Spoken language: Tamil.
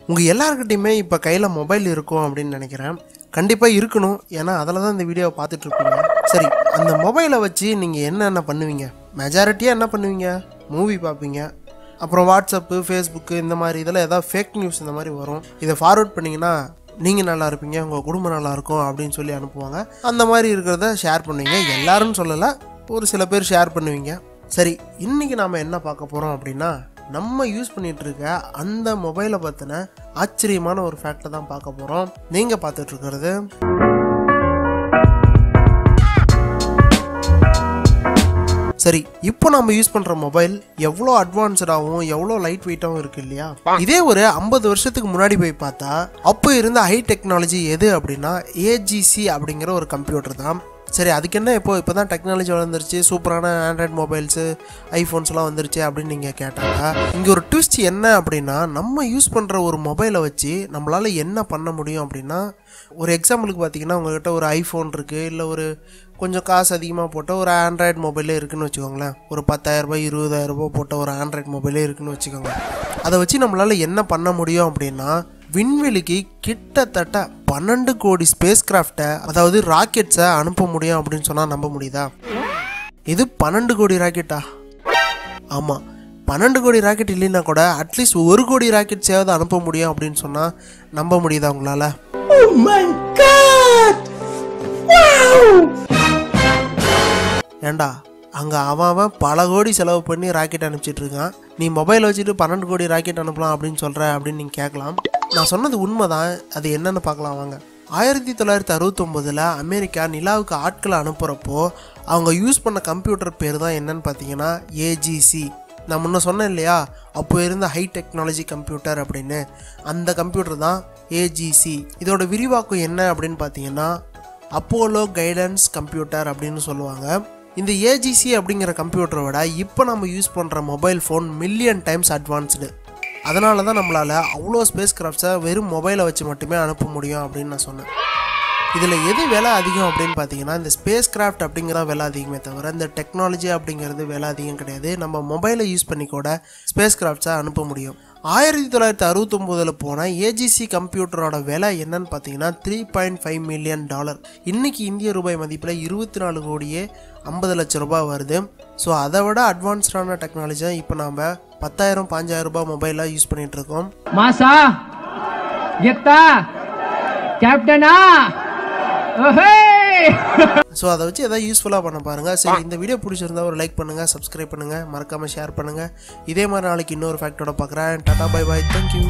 உங்கள் எல்லாருக்கிட்டையுமே இப்போ கையில் மொபைல் இருக்கும் அப்படின்னு நினைக்கிறேன். கண்டிப்பாக இருக்கணும், ஏன்னா அதில் தான் இந்த வீடியோவை பார்த்துட்ருப்பீங்க. சரி, அந்த மொபைலை வச்சு நீங்கள் என்னென்ன பண்ணுவீங்க? மெஜாரிட்டியாக என்ன பண்ணுவீங்க? மூவி பார்ப்பீங்க, அப்புறம் வாட்ஸ்அப்பு, ஃபேஸ்புக்கு இந்த மாதிரி இதில் ஏதாவது ஃபேக் நியூஸ் இந்த மாதிரி வரும். இதை ஃபார்வர்ட் பண்ணிங்கன்னா நீங்கள் நல்லா இருப்பீங்க, உங்கள் குடும்பம் நல்லாயிருக்கும் அப்படின்னு சொல்லி அனுப்புவாங்க. அந்த மாதிரி இருக்கிறத ஷேர் பண்ணுவீங்க. எல்லாரும் சொல்லலை, ஒரு சில பேர் ஷேர் பண்ணுவீங்க. சரி, இன்றைக்கி நாம் என்ன பார்க்க போகிறோம் அப்படின்னா, நம்ம யூஸ் பண்ணிட்டு இருக்க அந்த மொபைலை பற்றின ஆச்சரியமான ஒரு ஃபேக்டை தான் பார்க்க போகிறோம். நீங்கள் பார்த்துட்டு இருக்கிறது சரி. இப்போ நம்ம யூஸ் பண்ணுற மொபைல் எவ்வளோ அட்வான்ஸ்டாகவும் எவ்வளோ லைட் வெயிட்டாகவும் இருக்குது இல்லையா? இதே ஒரு 50 வருஷத்துக்கு முன்னாடி போய் பார்த்தா அப்போ இருந்த ஹை டெக்னாலஜி எது அப்படின்னா ஏஜிசி அப்படிங்கிற ஒரு கம்ப்யூட்டர் தான். சரி, அதுக்கு என்ன இப்போ தான் டெக்னாலஜி வளர்ந்துருச்சு, சூப்பரான ஆண்ட்ராய்ட் மொபைல்ஸு, ஐஃபோன்ஸ்லாம் வந்துருச்சு அப்படின்னு நீங்கள் கேட்டாங்க. இங்கே ஒரு ட்விஸ்ட் என்ன அப்படின்னா, நம்ம யூஸ் பண்ணுற ஒரு மொபைலை வச்சு நம்மளால் என்ன பண்ண முடியும் அப்படின்னா, ஒரு எக்ஸாம்பிளுக்கு பார்த்தீங்கன்னா உங்கள்கிட்ட ஒரு ஐஃபோன் இருக்குது, இல்லை ஒரு கொஞ்சம் காசு அதிகமாக போட்ட ஒரு ஆண்ட்ராய்டு மொபைலே இருக்குதுன்னு வச்சுக்கோங்களேன். ஒரு 10,000 20,000 போட்ட ஒரு ஆண்ட்ராய்டு மொபைலே இருக்குதுன்னு வச்சுக்கோங்க. அதை வச்சு நம்மளால் என்ன பண்ண முடியும் அப்படின்னா, விண்வெளிக்கு கிட்டத்தட்ட 12 கோடி ஸ்பேஸ் கிராஃப்டை, அதாவது ராக்கெட்ஸை அனுப்ப முடியும் அப்படின்னு சொன்னால் நம்ப முடியுதா? இது 12 கோடி ராக்கெட்டா? ஆமாம், 12 கோடி ராக்கெட் இல்லைன்னா கூட அட்லீஸ்ட் 1 கோடி ராக்கெட்ஸாவது அனுப்ப முடியும் அப்படின்னு சொன்னால் நம்ப முடியுதா உங்களால்? ஏண்டா, அங்கே அவன் பல கோடி செலவு பண்ணி ராக்கெட் அனுப்பிச்சிட்டு இருக்கான், நீ மொபைல் வச்சுட்டு 12 கோடி ராக்கெட் அனுப்பலாம் அப்படின்னு சொல்கிற அப்படின்னு நீங்கள் கேட்கலாம். நான் சொன்னது உண்மை தான். அது என்னென்னு பார்க்கலாம் வாங்க. 1969 அமெரிக்கா நிலாவுக்கு ஆட்களை அனுப்புகிறப்போ அவங்க யூஸ் பண்ண கம்ப்யூட்டர் பேர் தான் என்னன்னு பார்த்தீங்கன்னா ஏஜிசி. நான் முன்ன சொன்னேன் இல்லையா, அப்போ இருந்த ஹை டெக்னாலஜி கம்ப்யூட்டர் அப்படின்னு, அந்த கம்ப்யூட்டர் தான் ஏஜிசி. இதோட விரிவாக்கம் என்ன அப்படின்னு பார்த்தீங்கன்னா அப்போலோ கைடன்ஸ் கம்ப்யூட்டர் அப்படின்னு சொல்லுவாங்க. இந்த ஏஜிசி அப்படிங்கிற கம்ப்யூட்டரை விட இப்போ நம்ம யூஸ் பண்ணுற mobile phone million times advanced. அதனால தான் நம்மளால் அவ்வளோ ஸ்பேஸ் கிராஃப்ட்ஸை வெறும் மொபைலை வச்சு மட்டுமே அனுப்ப முடியும் அப்படின்னு நான் சொன்னேன். இதில் எது விலை அதிகம் அப்படின்னு பார்த்தீங்கன்னா, இந்த ஸ்பேஸ் கிராஃப்ட் அப்படிங்கிற விலை அதிகமே தவிர இந்த டெக்னாலஜி அப்படிங்கிறது விலை அதிகம் கிடையாது. நம்ம மொபைலை யூஸ் பண்ணி கூட ஸ்பேஸ் கிராஃப்ட்ஸை அனுப்ப முடியும். 1969 போன ஏஜிசி கம்ப்யூட்டரோட விலை என்னன்னு பார்த்தீங்கன்னா $3.5 மில்லியன். இன்னைக்கு இந்திய ரூபாய் மதிப்பில் 24 கோடியே 50 லட்சம் ரூபாய் வருது. ஸோ அதை விட அட்வான்ஸ்டான டெக்னாலஜி தான் இப்போ நாம் 10,000 15,000 ரூபாய் மொபைலாக யூஸ் பண்ணிட்டு இருக்கோம். மாசா கெத்தா கேப்டனா. ஸோ அதை வச்சு எதாவது யூஸ்ஃபுல்லாக பண்ண பாருங்கள். சரி, இந்த வீடியோ பிடிச்சிருந்தா ஒரு லைக் பண்ணுங்கள், சப்ஸ்கிரைப் பண்ணுங்கள், மறக்காமல் ஷேர் பண்ணுங்கள். இதே மாதிரி நாளைக்கு இன்னொரு ஃபேக்டோட பார்க்குறேன். Tata, bye bye, thank you.